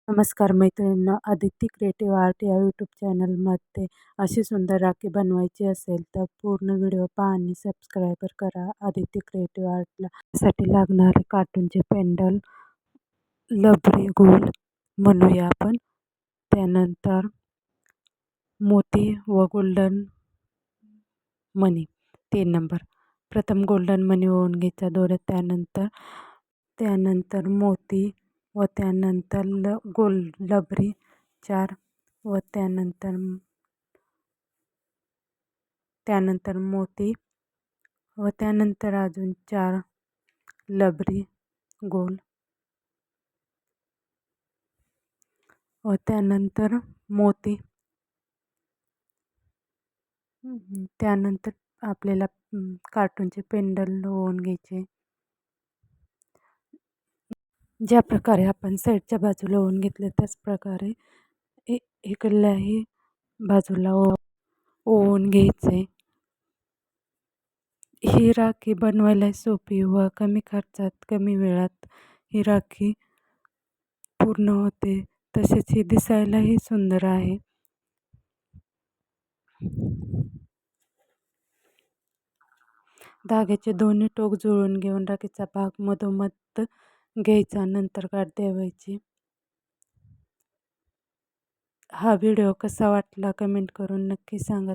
नमस्कार मैत्रिणींनो, Aditya creative art या यूट्यूब चॅनलमध्ये अशी सुंदर राखी बनवायची असेल तर पूर्ण व्हिडिओ पहा आणि सबस्क्राईबर करा आदित्य क्रिएटिव्ह आर्टला. त्यासाठी लागणारे कार्टूनचे पेंडल, लबरी गोल म्हणूया आपण. त्यानंतर मोती व गोल्डन मनी 3 नंबर. प्रथम गोल्डन मनी ओवून घ्यायचा दोऱ्यात, त्यानंतर मोती व त्यानंतर लबरी 4 व त्यानंतर मोती व त्यानंतर अजून 4 लबरी गोल व त्यानंतर मोती. त्यानंतर आपल्याला कार्टूनचे पेंडल ओवून घ्यायचे. ज्या प्रकारे आपण साईडच्या बाजूला ओवून घेतले त्याच प्रकारे इकडल्याही बाजूला ओवून घ्यायचे. ही राखी बनवायला सोपी व कमी खर्चात कमी वेळात ही राखी पूर्ण होते. तसेच ही दिसायलाही सुंदर आहे. धाग्याचे दोन्ही टोक जुळून घेऊन राखीचा भाग मधोमध घ्यायचा, नंतर गाठ द्यायची. हा व्हिडिओ कसा वाटला कमेंट करून नक्की सांगा.